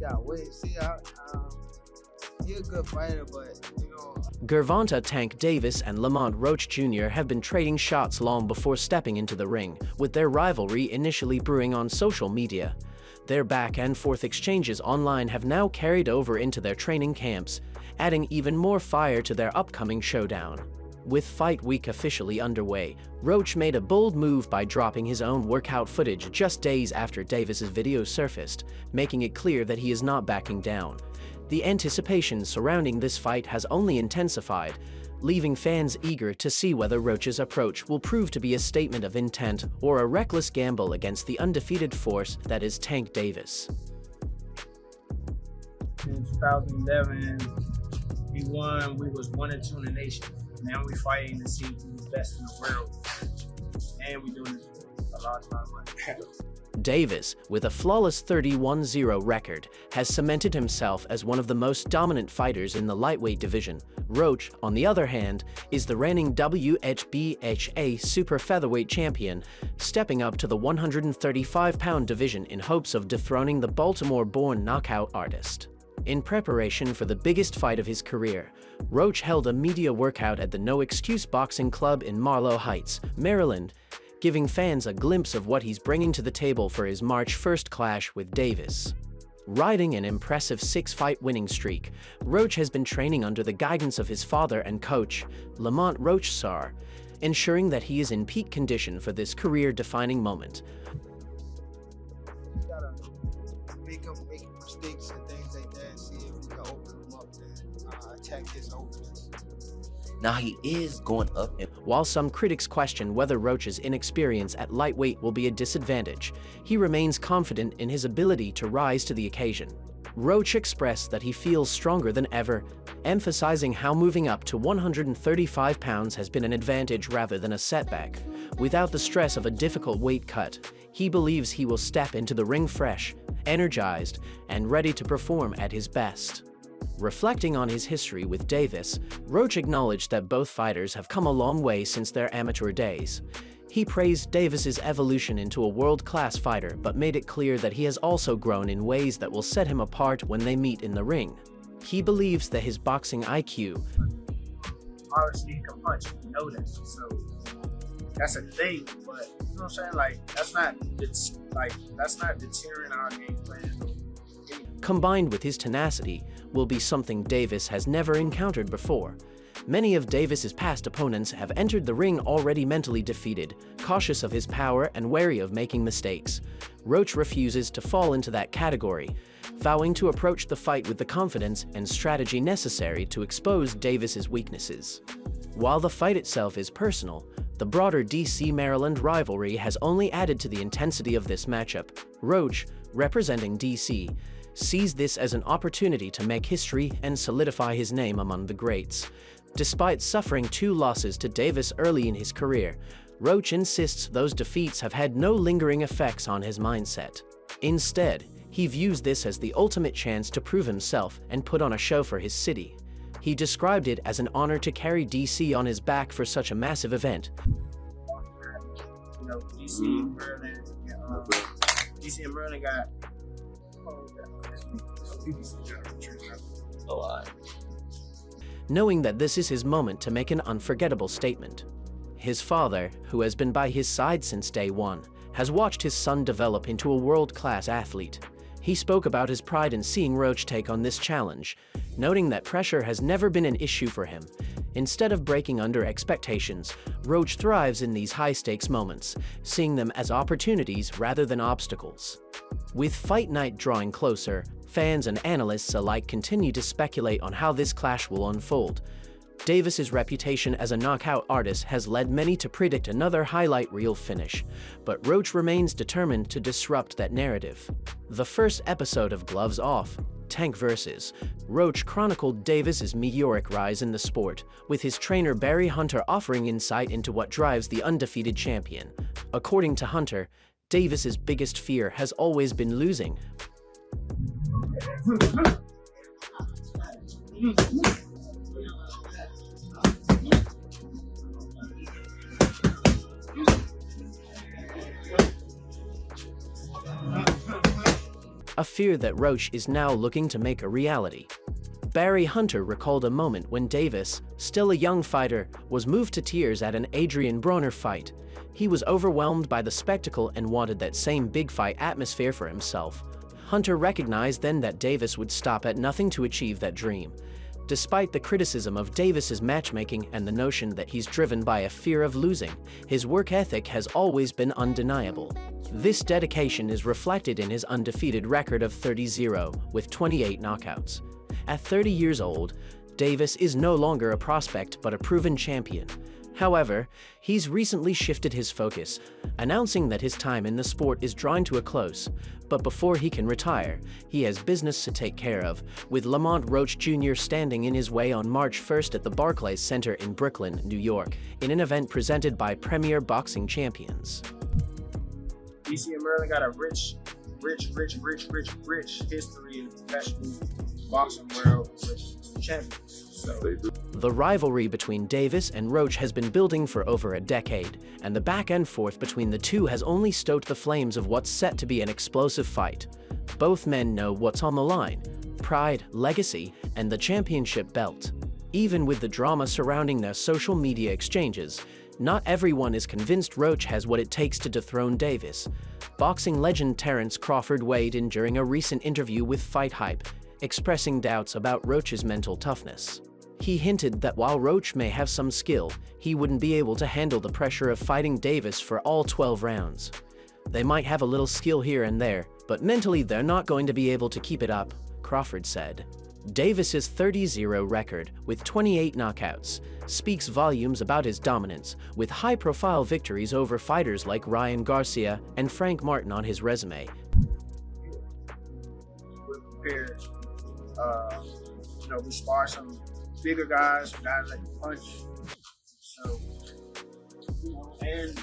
gotta wait and see. He a good fighter, but Gervonta Tank Davis and Lamont Roach Jr. have been trading shots long before stepping into the ring, with their rivalry initially brewing on social media. Their back-and-forth exchanges online have now carried over into their training camps, adding even more fire to their upcoming showdown. With Fight Week officially underway, Roach made a bold move by dropping his own workout footage just days after Davis's video surfaced, making it clear that he is not backing down. The anticipation surrounding this fight has only intensified, leaving fans eager to see whether Roach's approach will prove to be a statement of intent or a reckless gamble against the undefeated force that is Tank Davis. In 2011, we won. We was 1-2 in the nation. Now we fighting to see who's best in the world, and we doing this for a large amount of money. Davis, with a flawless 31-0 record, has cemented himself as one of the most dominant fighters in the lightweight division. Roach, on the other hand, is the reigning WHBHA super featherweight champion, stepping up to the 135-pound division in hopes of dethroning the Baltimore-born knockout artist. In preparation for the biggest fight of his career, Roach held a media workout at the No Excuse Boxing Club in Marlow Heights, Maryland, giving fans a glimpse of what he's bringing to the table for his March 1st clash with Davis. Riding an impressive 6-fight winning streak, Roach has been training under the guidance of his father and coach, Lamont Roach Sr., ensuring that he is in peak condition for this career-defining moment. you gotta make him mistakes and things like that. See if we can open him up and attack his openings. Now he is going up in. While some critics question whether Roach's inexperience at lightweight will be a disadvantage, he remains confident in his ability to rise to the occasion. Roach expressed that he feels stronger than ever, emphasizing how moving up to 135 pounds has been an advantage rather than a setback. Without the stress of a difficult weight cut, he believes he will step into the ring fresh, energized, and ready to perform at his best. Reflecting on his history with Davis, Roach acknowledged that both fighters have come a long way since their amateur days. He praised Davis's evolution into a world-class fighter, but made it clear that he has also grown in ways that will set him apart when they meet in the ring. He believes that his boxing IQ, Obviously, he can punch. We know that. So that's a thing. But you know what I'm saying? Like that's not deterring our game plan. combined with his tenacity, will be something Davis has never encountered before. Many of Davis's past opponents have entered the ring already mentally defeated, cautious of his power and wary of making mistakes. Roach refuses to fall into that category, vowing to approach the fight with the confidence and strategy necessary to expose Davis's weaknesses. While the fight itself is personal, the broader DC-Maryland rivalry has only added to the intensity of this matchup. Roach, representing DC, sees this as an opportunity to make history and solidify his name among the greats. Despite suffering 2 losses to Davis early in his career, Roach insists those defeats have had no lingering effects on his mindset. Instead, he views this as the ultimate chance to prove himself and put on a show for his city. He described it as an honor to carry DC on his back for such a massive event. You know, DC and Maryland got. Knowing that this is his moment to make an unforgettable statement. His father, who has been by his side since day one, has watched his son develop into a world-class athlete. He spoke about his pride in seeing Roach take on this challenge, noting that pressure has never been an issue for him. Instead of breaking under expectations, Roach thrives in these high-stakes moments, seeing them as opportunities rather than obstacles. With fight night drawing closer, fans and analysts alike continue to speculate on how this clash will unfold. Davis's reputation as a knockout artist has led many to predict another highlight reel finish, but Roach remains determined to disrupt that narrative. The first episode of Gloves Off, Tank vs. Roach chronicled Davis's meteoric rise in the sport, with his trainer Barry Hunter offering insight into what drives the undefeated champion. According to Hunter, Davis's biggest fear has always been losing. a fear that Roach is now looking to make a reality. Barry Hunter recalled a moment when Davis, still a young fighter, was moved to tears at an Adrian Broner fight. He was overwhelmed by the spectacle and wanted that same big fight atmosphere for himself. Hunter recognized then that Davis would stop at nothing to achieve that dream. Despite the criticism of Davis's matchmaking and the notion that he's driven by a fear of losing, his work ethic has always been undeniable. This dedication is reflected in his undefeated record of 30-0, with 28 knockouts. At 30 years old, Davis is no longer a prospect but a proven champion. However, he's recently shifted his focus, announcing that his time in the sport is drawing to a close. But before he can retire, he has business to take care of, with Lamont Roach Jr. standing in his way on March 1st at the Barclays Center in Brooklyn, New York, in an event presented by Premier Boxing Champions. DC and Maryland got a rich history in the professional boxing world with champions. So the rivalry between Davis and Roach has been building for over a decade, and the back and forth between the two has only stoked the flames of what's set to be an explosive fight. Both men know what's on the line: pride, legacy, and the championship belt. Even with the drama surrounding their social media exchanges, not everyone is convinced Roach has what it takes to dethrone Davis. Boxing legend Terrence Crawford weighed in during a recent interview with Fight Hype, expressing doubts about Roach's mental toughness. He hinted that while Roach may have some skill, he wouldn't be able to handle the pressure of fighting Davis for all 12 rounds. They might have a little skill here and there, but mentally they're not going to be able to keep it up, Crawford said. Davis's 30-0 record, with 28 knockouts, speaks volumes about his dominance, with high-profile victories over fighters like Ryan Garcia and Frank Martin on his resume. we're prepared. We spar some bigger guys that can punch. So, and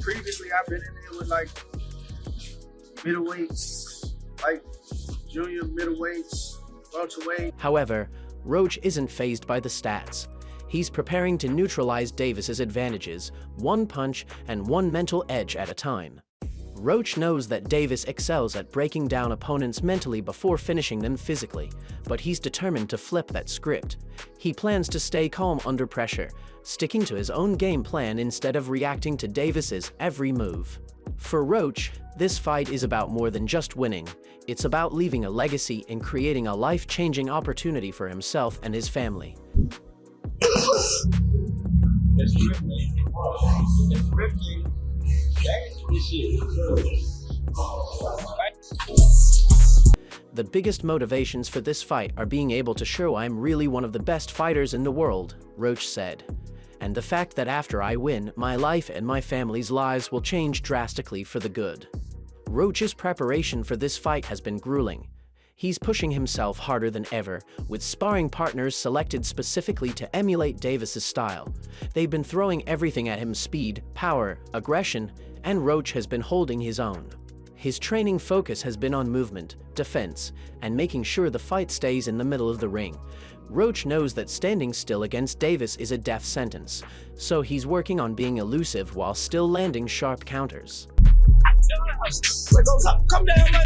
previously I've been in there with like middleweights, like junior middleweights, welterweight. However, Roach isn't fazed by the stats. He's preparing to neutralize Davis's advantages, one punch and one mental edge at a time. Roach knows that Davis excels at breaking down opponents mentally before finishing them physically, but he's determined to flip that script. He plans to stay calm under pressure, sticking to his own game plan instead of reacting to Davis's every move. For Roach, this fight is about more than just winning. It's about leaving a legacy and creating a life-changing opportunity for himself and his family. The biggest motivations for this fight are being able to show I'm really one of the best fighters in the world, Roach said. And the fact that after I win, my life and my family's lives will change drastically for the good. Roach's preparation for this fight has been grueling. He's pushing himself harder than ever, with sparring partners selected specifically to emulate Davis's style. They've been throwing everything at him: speed, power, aggression, and Roach has been holding his own. His training focus has been on movement, defense, and making sure the fight stays in the middle of the ring. Roach knows that standing still against Davis is a death sentence, so he's working on being elusive while still landing sharp counters. Come down, my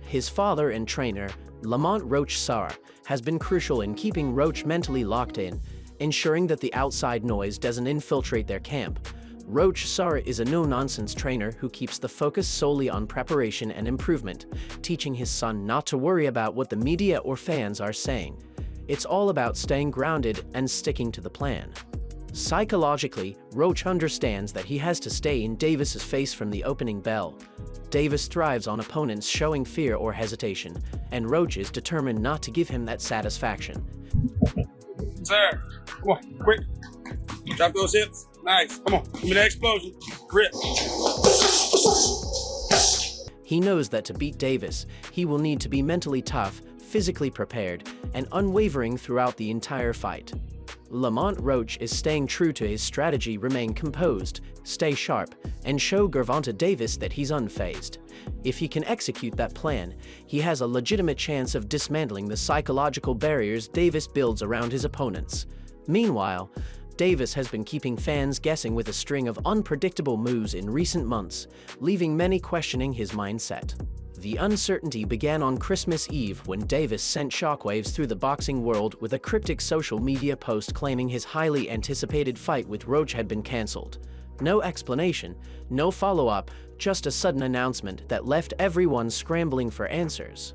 His father and trainer, Lamont Roach Sr., has been crucial in keeping Roach mentally locked in, ensuring that the outside noise doesn't infiltrate their camp. Roach Sr. is a no-nonsense trainer who keeps the focus solely on preparation and improvement, teaching his son not to worry about what the media or fans are saying. It's all about staying grounded and sticking to the plan. Psychologically, Roach understands that he has to stay in Davis's face from the opening bell. Davis thrives on opponents showing fear or hesitation, and Roach is determined not to give him that satisfaction. Sir, come on, quick. Drop those hips. Nice. Come on, give me that explosion. Grip. He knows that to beat Davis, he will need to be mentally tough, physically prepared, and unwavering throughout the entire fight. Lamont Roach is staying true to his strategy: remain composed, stay sharp, and show Gervonta Davis that he's unfazed. If he can execute that plan, he has a legitimate chance of dismantling the psychological barriers Davis builds around his opponents. Meanwhile, Davis has been keeping fans guessing with a string of unpredictable moves in recent months, leaving many questioning his mindset. The uncertainty began on Christmas Eve when Davis sent shockwaves through the boxing world with a cryptic social media post claiming his highly anticipated fight with Roach had been cancelled. No explanation, no follow-up, just a sudden announcement that left everyone scrambling for answers.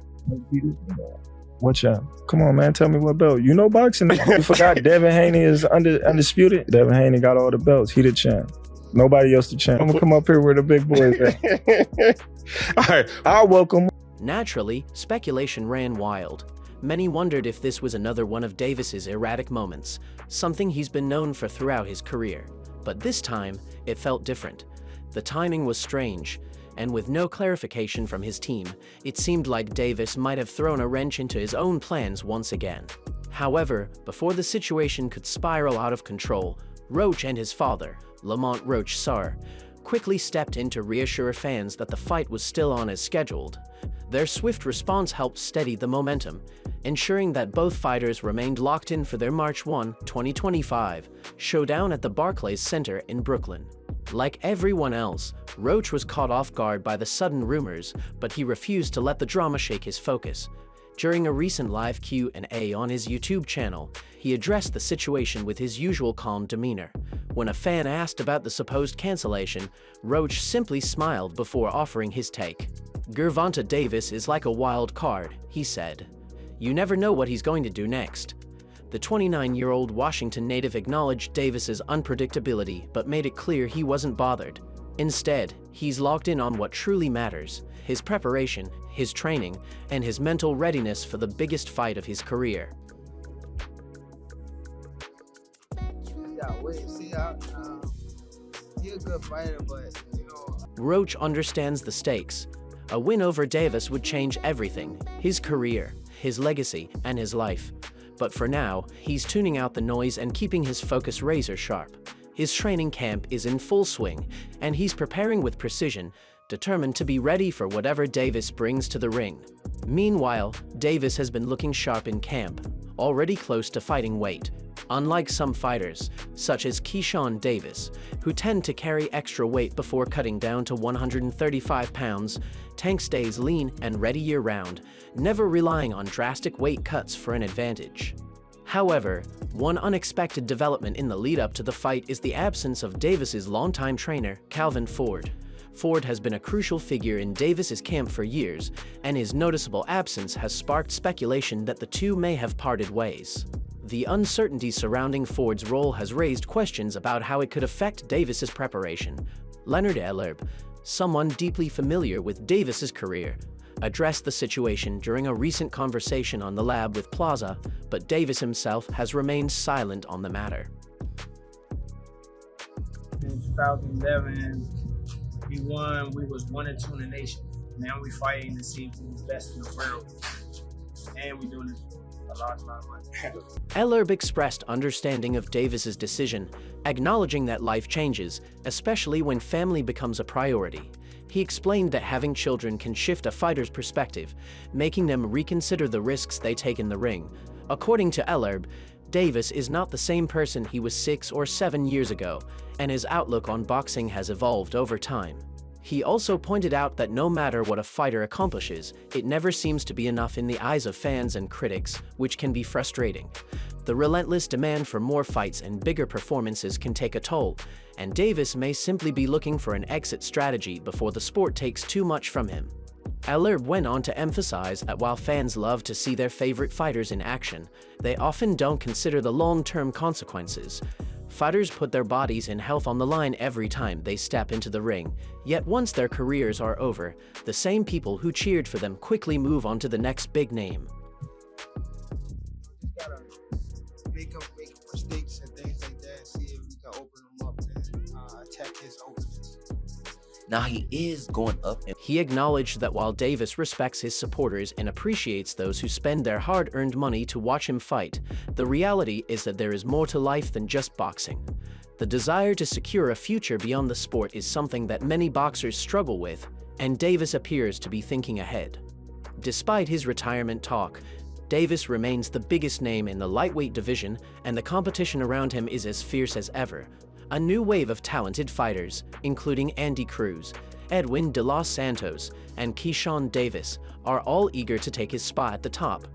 What y'all? Come on, man. Tell me what belt. You know boxing. You forgot Devin Haney is undisputed. Devin Haney got all the belts. He the champ. Nobody else the champ. I'm gonna come up here where the big boys at. All right, I'll welcome. Naturally, speculation ran wild. Many wondered if this was another one of Davis's erratic moments, something he's been known for throughout his career. But this time, it felt different. The timing was strange, and with no clarification from his team, it seemed like Davis might have thrown a wrench into his own plans once again. However, before the situation could spiral out of control, Roach and his father, Lamont Roach Sr., quickly stepped in to reassure fans that the fight was still on as scheduled. Their swift response helped steady the momentum, ensuring that both fighters remained locked in for their March 1, 2025 showdown at the Barclays Center in Brooklyn. Like everyone else, Roach was caught off guard by the sudden rumors, but he refused to let the drama shake his focus. During a recent live Q&A on his YouTube channel, he addressed the situation with his usual calm demeanor. When a fan asked about the supposed cancellation, Roach simply smiled before offering his take. "Gervonta Davis is like a wild card," he said. "You never know what he's going to do next." The 29-year-old Washington native acknowledged Davis's unpredictability but made it clear he wasn't bothered. Instead, he's locked in on what truly matters: his preparation, his training, and his mental readiness for the biggest fight of his career. He's a good fighter, but Roach understands the stakes. A win over Davis would change everything: his career, his legacy, and his life. But for now, he's tuning out the noise and keeping his focus razor sharp. His training camp is in full swing, and he's preparing with precision, determined to be ready for whatever Davis brings to the ring. Meanwhile, Davis has been looking sharp in camp, already close to fighting weight. Unlike some fighters, such as Keyshawn Davis, who tend to carry extra weight before cutting down to 135 pounds, Tank stays lean and ready year-round, never relying on drastic weight cuts for an advantage. However, one unexpected development in the lead-up to the fight is the absence of Davis's longtime trainer, Calvin Ford. Ford has been a crucial figure in Davis's camp for years, and his noticeable absence has sparked speculation that the two may have parted ways. The uncertainty surrounding Ford's role has raised questions about how it could affect Davis's preparation. Leonard Ellerb, someone deeply familiar with Davis's career, addressed the situation during a recent conversation on The Lab with Plaza, but Davis himself has remained silent on the matter. In 2011, we won. We was 1-2 in the nation. Now we fighting to see who's best in the world, and we doing this a large amount of money. Ellerb expressed understanding of Davis's decision, acknowledging that life changes, especially when family becomes a priority. He explained that having children can shift a fighter's perspective, making them reconsider the risks they take in the ring. According to Ellerb, Davis is not the same person he was 6 or 7 years ago, and his outlook on boxing has evolved over time. He also pointed out that no matter what a fighter accomplishes, it never seems to be enough in the eyes of fans and critics, which can be frustrating. The relentless demand for more fights and bigger performances can take a toll, and Davis may simply be looking for an exit strategy before the sport takes too much from him. Ellerb went on to emphasize that while fans love to see their favorite fighters in action, they often don't consider the long-term consequences. Fighters put their bodies and health on the line every time they step into the ring, yet once their careers are over, the same people who cheered for them quickly move on to the next big name. just gotta make mistakes and things like that. See if we can open them up and attack his openings. Now he is going up and He acknowledged that while Davis respects his supporters and appreciates those who spend their hard-earned money to watch him fight, the reality is that there is more to life than just boxing. The desire to secure a future beyond the sport is something that many boxers struggle with, and Davis appears to be thinking ahead. Despite his retirement talk, Davis remains the biggest name in the lightweight division, and the competition around him is as fierce as ever. A new wave of talented fighters, including Andy Cruz, Edwin De Los Santos, and Keyshawn Davis, are all eager to take his spot at the top.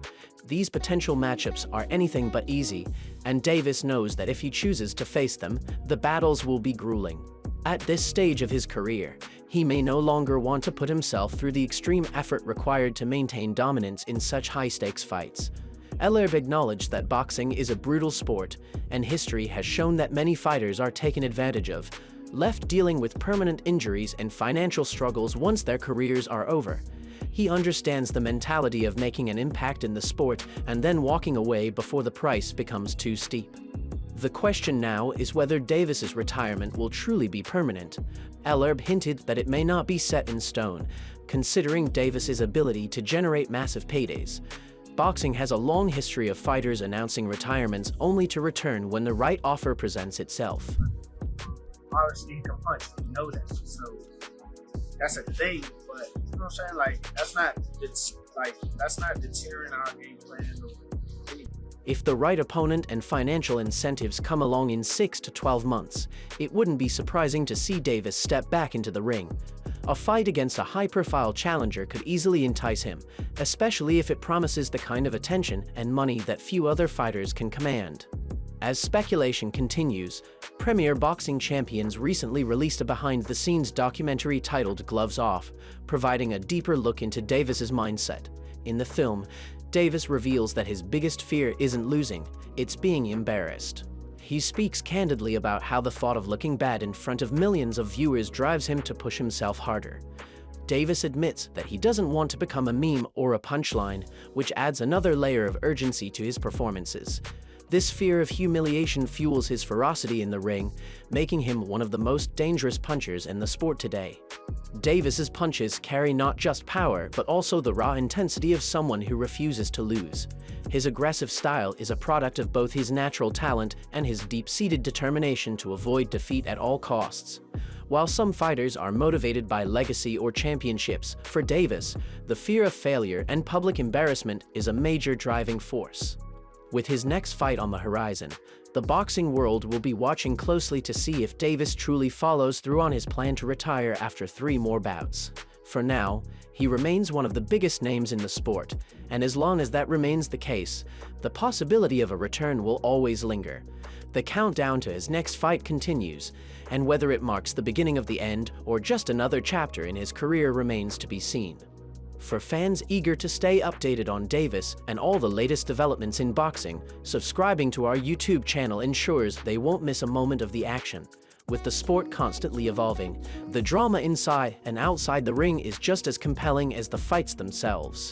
These potential matchups are anything but easy, and Davis knows that if he chooses to face them, the battles will be grueling. At this stage of his career, he may no longer want to put himself through the extreme effort required to maintain dominance in such high-stakes fights. Ellerb acknowledged that boxing is a brutal sport, and history has shown that many fighters are taken advantage of, left dealing with permanent injuries and financial struggles once their careers are over. He understands the mentality of making an impact in the sport and then walking away before the price becomes too steep. The question now is whether Davis's retirement will truly be permanent. Ellerb hinted that it may not be set in stone, considering Davis's ability to generate massive paydays. Boxing has a long history of fighters announcing retirements only to return when the right offer presents itself. Obviously, he can punch. We know that. So that's a thing. But you know what I'm saying? Like that's not deterring our game plan. If the right opponent and financial incentives come along in 6 to 12 months, it wouldn't be surprising to see Davis step back into the ring. A fight against a high-profile challenger could easily entice him, especially if it promises the kind of attention and money that few other fighters can command. As speculation continues, Premier Boxing Champions recently released a behind-the-scenes documentary titled Gloves Off, providing a deeper look into Davis's mindset. In the film, Davis reveals that his biggest fear isn't losing, it's being embarrassed. He speaks candidly about how the thought of looking bad in front of millions of viewers drives him to push himself harder. Davis admits that he doesn't want to become a meme or a punchline, which adds another layer of urgency to his performances. This fear of humiliation fuels his ferocity in the ring, making him one of the most dangerous punchers in the sport today. Davis's punches carry not just power, but also the raw intensity of someone who refuses to lose. His aggressive style is a product of both his natural talent and his deep-seated determination to avoid defeat at all costs. While some fighters are motivated by legacy or championships, for Davis, the fear of failure and public embarrassment is a major driving force. With his next fight on the horizon, the boxing world will be watching closely to see if Davis truly follows through on his plan to retire after 3 more bouts. For now, he remains one of the biggest names in the sport, and as long as that remains the case, the possibility of a return will always linger. The countdown to his next fight continues, and whether it marks the beginning of the end or just another chapter in his career remains to be seen. For fans eager to stay updated on Davis and all the latest developments in boxing, subscribing to our YouTube channel ensures they won't miss a moment of the action. With the sport constantly evolving, the drama inside and outside the ring is just as compelling as the fights themselves.